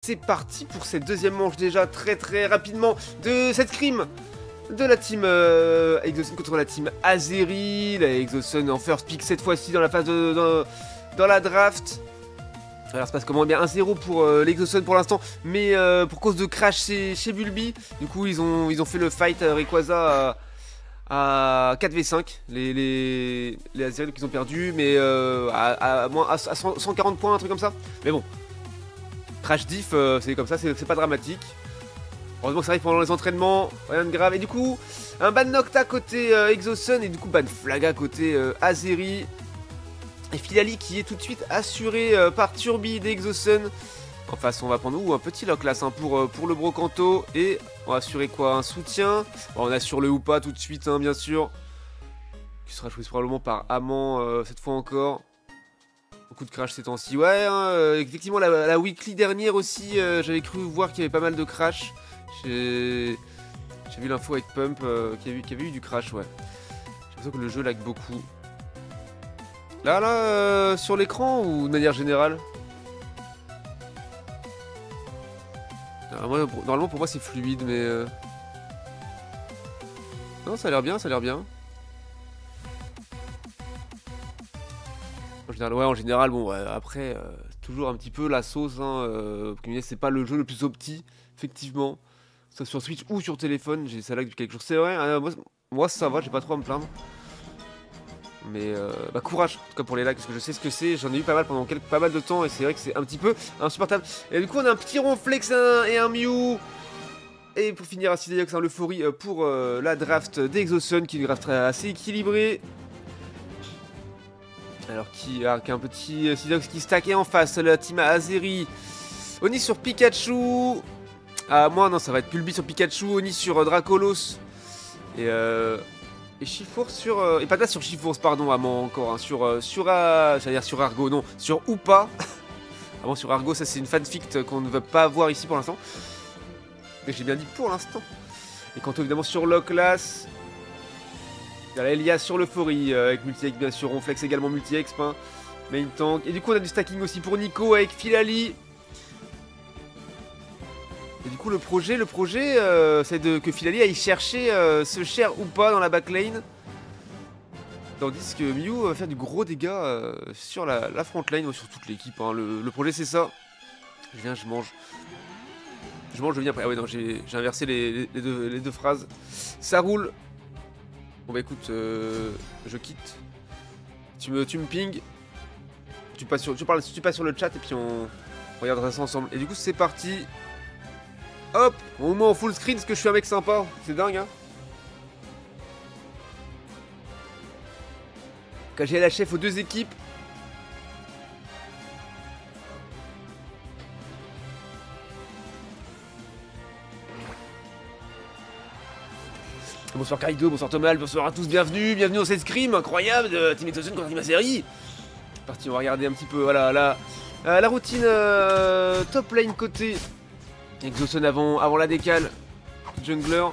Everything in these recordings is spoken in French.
C'est parti pour cette deuxième manche déjà très rapidement de cette scrim de la team Exosun contre la team Azeri. La Exosun en first pick cette fois-ci dans la phase dans la draft. Alors ça se passe comment? Eh bien 1-0 pour l'Exosun pour l'instant, mais pour cause de crash chez Bulby. Du coup ils ont fait le fight Rayquaza à 4v5, les Azeri, donc ils ont perdu, mais à 140 points, un truc comme ça. Mais bon, crash diff, c'est comme ça, c'est pas dramatique. Heureusement que ça arrive pendant les entraînements, rien de grave. Et du coup, un ban Nocta côté Exosun et du coup ban Flaga côté Azeri. Et Filali qui est tout de suite assuré par Turby d'Exosun. En face, on va prendre un petit Loclas hein, pour le Brocanto. Et on va assurer quoi? Un soutien. Bon, on assure le Hoopa tout de suite, hein, bien sûr. Qui sera choisi probablement par Amant cette fois encore. Beaucoup de crash ces temps-ci. Ouais, hein, effectivement, la weekly dernière aussi, j'avais cru voir qu'il y avait pas mal de crash. J'ai vu l'info avec Pump qu'il y avait eu du crash, ouais. J'ai l'impression que le jeu lag beaucoup. Là, sur l'écran ou de manière générale? Alors, normalement, pour moi, c'est fluide, mais... Non, ça a l'air bien, ça a l'air bien. En général, bon, après, toujours un petit peu la sauce, hein, c'est pas le jeu le plus opti, effectivement. Soit sur Switch ou sur téléphone, j'ai ça lag depuis quelques jours. C'est vrai, moi ça va, j'ai pas trop à me plaindre. Mais bah courage, en tout cas pour les lags, parce que je sais ce que c'est, j'en ai eu pas mal pendant pas mal de temps, et c'est vrai que c'est un petit peu insupportable. Et du coup on a un petit Ronflex et un Mew. Et pour finir, un Sidaiox, un l'euphorie pour la draft d'Exosun, qui est une draft assez équilibrée. Alors qui a un petit Sidaiox qui stackait en face, la team Azeri. Oni sur Pikachu. Ah moi non, ça va être Pulby sur Pikachu, Oni sur Dracolos. Et Chifours sur... et pas là sur Chifours, pardon, Amant encore, hein, j'allais dire sur Argo, non, sur Hoopa. Avant sur Argo, ça c'est une fanfic qu'on ne va pas voir ici pour l'instant. Mais j'ai bien dit pour l'instant. Et quant évidemment sur Loclas... Il y a Elias sur l'euphorie, avec Multi-X bien sûr, Ronflex également Multi-X, Main Tank. Et du coup on a du stacking aussi pour Nico avec Filali. Et du coup le projet c'est que Filali aille chercher ce cher ou pas dans la backline. Tandis que Mew va faire du gros dégât sur la front lane, sur toute l'équipe. Hein. Le projet c'est ça. Je viens, je mange. Je mange, je viens après. Ah ouais non, j'ai inversé les deux phrases. Ça roule. Bon bah écoute, je quitte. Tu me ping. Tu passes sur le chat et puis on regardera ça ensemble. Et du coup c'est parti. Hop, au moins en full screen parce que je suis un mec sympa. C'est dingue hein. KG la chef aux deux équipes. Bonsoir Kaido, bonsoir Thomas, bonsoir à tous, bienvenue dans cette scrim incroyable de Team Exosun contre Team Azeri. C'est parti, on va regarder un petit peu, voilà, la routine top lane côté Exosun avant la décale, jungler.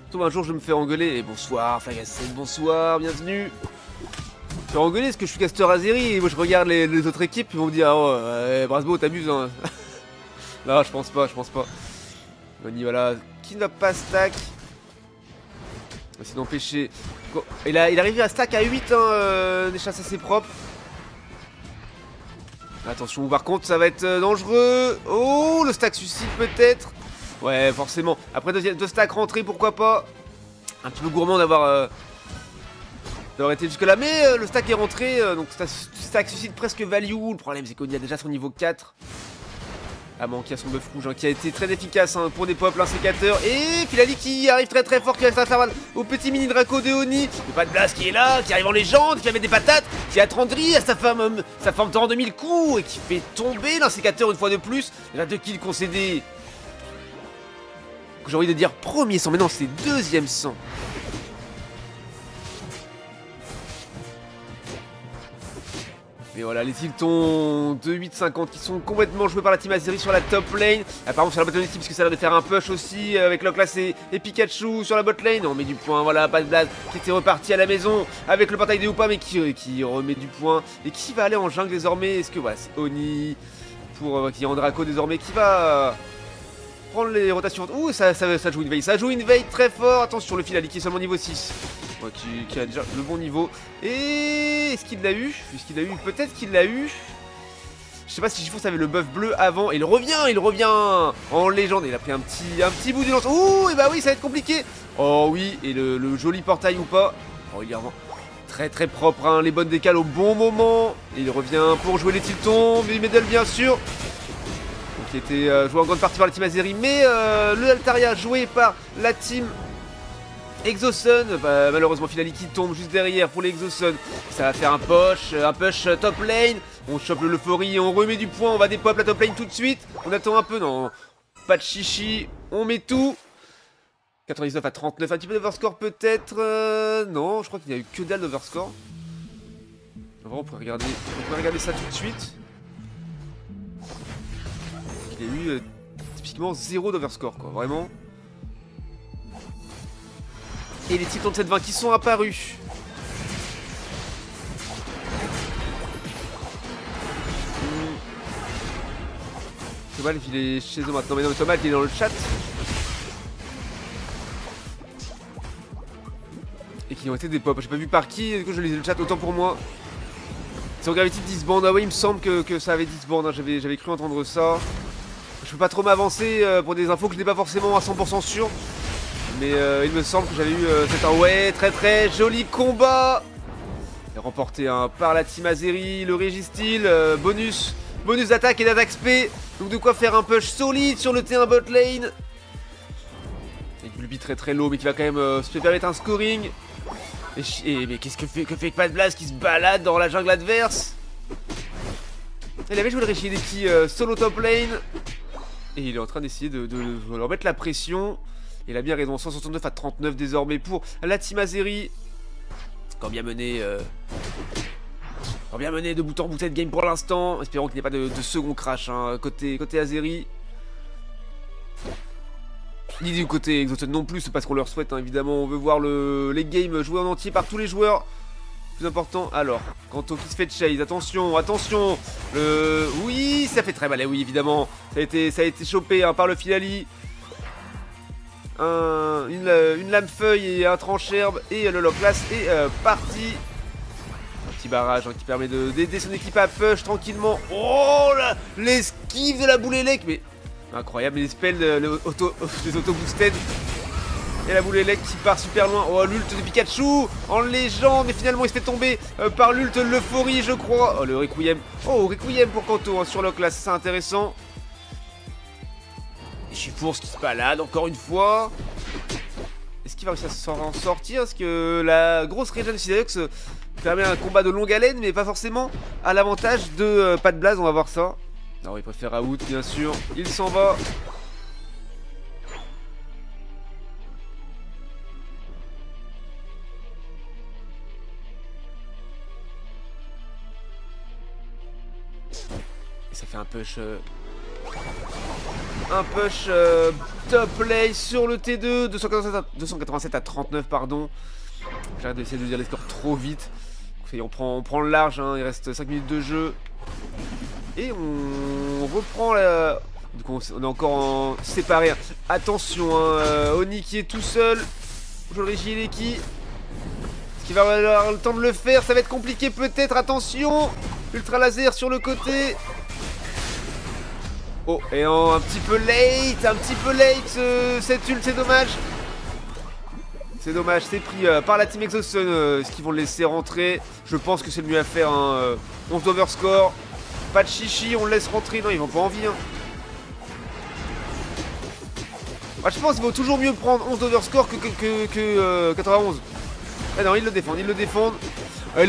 Tout un jour je me fais engueuler, et bonsoir Flagassen, bonsoir, bienvenue. Je me fais engueuler parce que je suis caster Azeri, et moi je regarde les autres équipes, ils vont me dire, oh, Brasbo t'abuses hein. Non, je pense pas. On y voilà, qui ne va pas stack. On va essayer d'empêcher. Il arrive à stack à 8, hein, des chasses assez propres. Attention, par contre, ça va être dangereux. Oh, le stack suicide peut-être. Ouais, forcément. Après deux stacks rentrés, pourquoi pas. Un petit peu gourmand d'avoir été jusque là. Mais le stack est rentré, donc stack suicide presque value. Le problème, c'est qu'on y a déjà son niveau 4. Amant qui a son buff rouge, hein, qui a été très efficace hein, pour des pop, l'insécateur. Et Filali qui arrive très fort, qui va faire mal au petit mini Draco de Oni. Le pas de blast qui est là, qui arrive en légende, qui va mettre des patates, qui a 30 à sa forme de rang 2000 coups et qui fait tomber l'insécateur une fois de plus. Il y a 2 kills concédés. J'ai envie de dire premier sang, mais non, c'est deuxième sang. Mais voilà, les tiltons de 8,50 qui sont complètement joués par la team Azeri sur la top lane. Apparemment sur la bot lane aussi, parce que ça a l'air de faire un push aussi avec Loclas et Pikachu sur la bot lane. On met du point, voilà, pas de blast qui était reparti à la maison avec le portail des Hoopa, mais qui remet du point. Et qui va aller en jungle désormais? Est-ce que voilà, c'est Oni pour Kyrian Draco désormais qui va prendre les rotations. Ouh, ça joue une veille. Ça joue une veille très fort. Attention, le Filali qui est seulement niveau 6. Ouais, qui a déjà le bon niveau. Et est-ce qu'il l'a eu? Est-ce qu'il l'a eu? Peut-être qu'il l'a eu. Je sais pas si GeForce avait le buff bleu avant. Et il revient en légende. Il a pris un petit bout du lance. Ouh, et bah oui, ça va être compliqué. Oh oui, et le joli portail ou pas. Oh, il est vraiment très très propre, hein. Les bonnes décales au bon moment. Et il revient pour jouer les tiltons. Mais medal bien sûr. Donc il était joué en grande partie par la team Azeri. Mais le Altaria joué par la team Exosun, bah, malheureusement Filali qui tombe juste derrière pour les Exosun. Ça va faire un push top lane. On chope l'euphorie, on remet du point, on va dépop la top lane tout de suite. On attend un peu, non, pas de chichi, on met tout. 99 à 39, un petit peu d'overscore peut-être. Non, je crois qu'il n'y a eu que dalle d'overscore. On pourrait regarder ça tout de suite. Il y a eu typiquement 0 d'overscore, quoi, vraiment. Et les titans de 720 qui sont apparus. Thomas il est chez eux maintenant. Mais non, mais Thomas il est dans le chat. Et qui ont été des pop. J'ai pas vu par qui. Du coup je lisais le chat, autant pour moi. C'est en Gravity disband. Ah oui, il me semble que ça avait disband. Hein. J'avais cru entendre ça. Je peux pas trop m'avancer pour des infos que je n'ai pas forcément à 100% sûr. Mais il me semble que j'avais eu cet ouais, très très joli combat. Et remporté par la team Azeri, le Régistyle, bonus d'attaque et d'attaque SP. Donc de quoi faire un push solide sur le T1 bot lane. Avec Bulbi très très low mais qui va quand même se permettre un scoring. Mais qu'est-ce que fait Pat Blast qui se balade dans la jungle adverse. Il avait joué le Régileki solo top lane. Et il est en train d'essayer de leur mettre la pression. Il a bien raison, 169 à 39 désormais pour la team Azeri. Quand bien mené de bout en bout cette game pour l'instant. Espérons qu'il n'y ait pas de second crash hein, côté Azeri. Ni du côté Exoten non plus, c'est pas ce qu'on leur souhaite hein, évidemment. On veut voir les games joués en entier par tous les joueurs. Plus important, alors, Kanto qui se fait chase, attention. Oui, ça fait très mal, oui évidemment. Ça a été chopé hein, par le Filali. Une lame feuille et un tranche-herbe. Et le lock-class est parti. Un petit barrage hein, qui permet d'aider son équipe à push tranquillement. Oh là, l'esquive de la boule élec. Mais incroyable, les spells, les auto-boosted. Et la boule élec qui part super loin. Oh, l'ult de Pikachu en légende. Et finalement il se fait tomber par l'ult de l'euphorie je crois. Oh le Requiem. Oh Requiem pour Kanto hein, sur lock-class, c'est intéressant. GeForce qui se balade encore une fois. Est-ce qu'il va réussir à s'en sortir? Est-ce que la grosse régène de Sidax permet un combat de longue haleine, mais pas forcément à l'avantage de Pat Blaze? On va voir ça. Alors il préfère out bien sûr. Il s'en va. Et ça fait un push. Top lane sur le T2, 287 à 39 pardon. J'arrête d'essayer de dire les scores trop vite. On prend le large, hein. Il reste 5 minutes de jeu. Et on reprend la... Du coup on est encore en séparé. Attention, hein. Oni qui est tout seul. Aujourd'hui Gileki. Est-ce qu'il va avoir le temps de le faire? Ça va être compliqué peut-être, attention. Ultra laser sur le côté. Oh, et un petit peu late, cette ult, c'est dommage. C'est dommage, c'est pris par la team Exosun. Est-ce qu'ils vont le laisser rentrer? Je pense que c'est le mieux à faire. Hein. 11 d'overscore, pas de chichi, on le laisse rentrer. Non, ils vont pas envie. Hein. Ah, je pense qu'il vaut toujours mieux prendre 11 d'overscore que 91. Ah non, ils le défendent. Ils le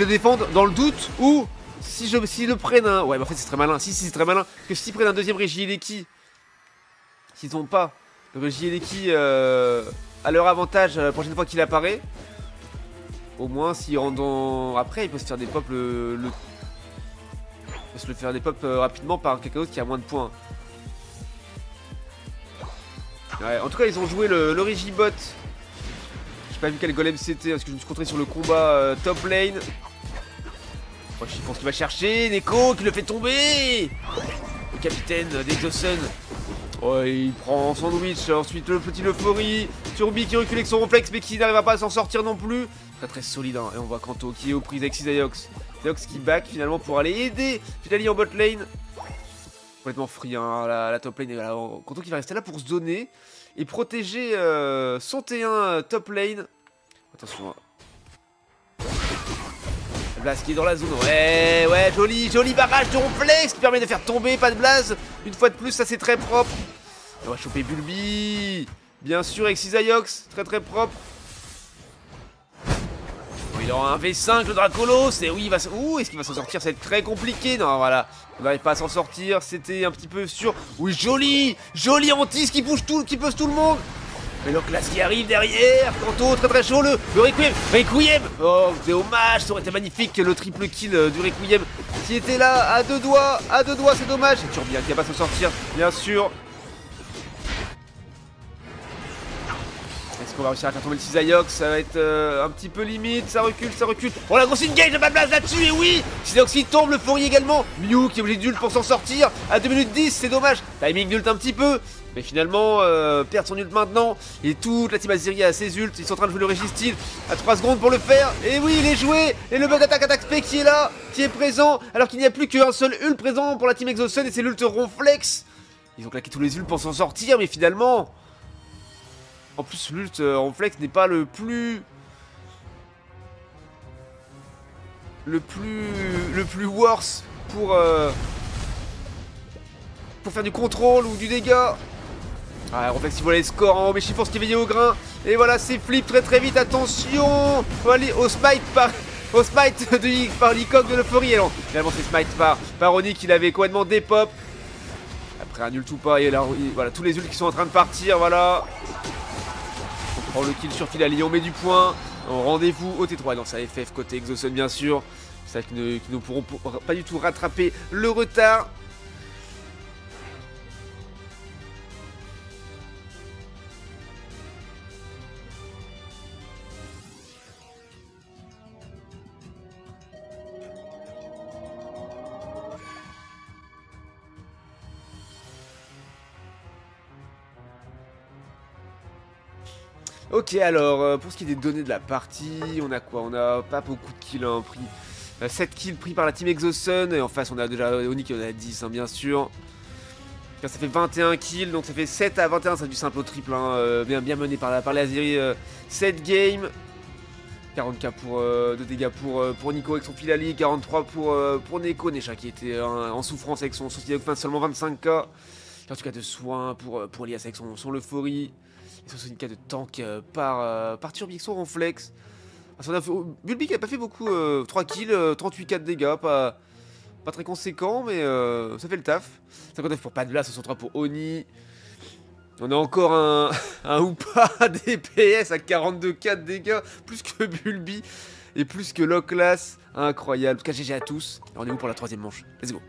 défendent dans le doute où... S'ils le prennent un... Ouais mais en fait c'est très malin. Si c'est très malin. Que s'ils prennent un deuxième Régileki, s'ils n'ont pas le Régileki à leur avantage la prochaine fois qu'il apparaît, au moins s'ils rentrent dans... Après il peut se faire des pop il peut se le faire des pop rapidement par quelqu'un d'autre qui a moins de points. Ouais, en tout cas ils ont joué le Régibot. J'ai pas vu quel golem c'était parce que je me suis concentré sur le combat top lane. Oh, je pense qu'il va chercher, Neko qui le fait tomber. le capitaine d'Exosun. Oh, il prend sandwich, ensuite le petit Euphorie, Turbi qui recule avec son réflexe mais qui n'arrivera pas à s'en sortir non plus. Très très solide, hein. Et on voit Kanto qui est aux prises avec Xyzox. Xyzox qui back finalement pour aller aider Filali en bot lane. Complètement free, hein, la top lane. Et voilà, Kanto qui va rester là pour se donner et protéger son T1 top lane. Attention. Blaze qui est dans la zone. Ouais, joli barrage de Ronflex qui permet de faire tomber, pas de Blaze. Une fois de plus, ça c'est très propre. Et on va choper Bulby. Bien sûr, avec Xyzox, très propre. Bon, il aura un V5, le Dracolo. C'est oui, est-ce qu'il va s'en sortir? Ça va être très compliqué. Non, voilà. On n'arrive pas à s'en sortir. C'était un petit peu sûr. Oui, joli Antis qui bouge tout, qui pose tout le monde. Mais le classe qui arrive derrière, Kanto très chaud, le Requiem. Oh, c'est dommage, ça aurait été magnifique le triple kill du Requiem qui était là, à deux doigts, c'est dommage. C'est Turbi qui va pas s'en sortir, bien sûr. Est-ce qu'on va réussir à faire tomber le Xyzox? Ça va être un petit peu limite, ça recule. Oh la grosse engage de Bablas là-dessus, et oui, Xyzox qui tombe, le Faurie également. Mew qui est obligé d'ult pour s'en sortir, à 2 minutes 10, c'est dommage. Timing d'ult un petit peu. Mais finalement, perdre son ult maintenant. Et toute la team Azeri a ses ults. Ils sont en train de jouer le Registeel à 3 secondes pour le faire. Et oui, il est joué. Et le bug attaque spé qui est là, qui est présent. Alors qu'il n'y a plus qu'un seul ult présent pour la team Exosun. Et c'est l'ult Ronflex. Ils ont claqué tous les ults pour s'en sortir. Mais finalement, en plus, l'ult Ronflex n'est pas le plus worse pour faire du contrôle ou du dégât. Ah, Ronflex il voit les scores en haut, mais Chiffon qui est veillé au grain. Et voilà, c'est flip très vite, attention. Faut aller au smite par l'Icoque de l'Euphorie. Et non, finalement c'est smite par Oni qui l'avait complètement dépop. Après un ult ou pas, et là, voilà, tous les ults qui sont en train de partir, voilà. On prend le kill sur Filali, on met du point. Rendez-vous au T3, non, ça FF côté Exosun bien sûr. C'est ça qui ne pourront pas du tout rattraper le retard. Ok, alors, pour ce qui est des données de la partie, on a quoi? On a pas beaucoup de kills hein, pris. 7 kills pris par la team Exosun, et en face on a déjà Oni qui en a 10, hein, bien sûr. Ça fait 21 kills, donc ça fait 7 à 21, c'est du simple au triple, hein, bien mené par la Azeri. 7 games, 40k de dégâts pour Nico avec son Filali, 43 pour Neko, Necha qui était en souffrance avec son Sidoc, seulement 25k. 48k de soins pour Elias avec son Euphorie. Et 70k de tank par Turbi avec son Ronflex. Bulby qui a pas fait beaucoup, 3 kills, 38k de dégâts, pas très conséquent, mais ça fait le taf. 59 pour Padla, 63 pour Oni. On a encore un Hoopa DPS à 42k de dégâts, plus que Bulby et plus que Loclas. Incroyable. En tout cas, GG à tous. Rendez-vous pour la 3ème manche. Let's go.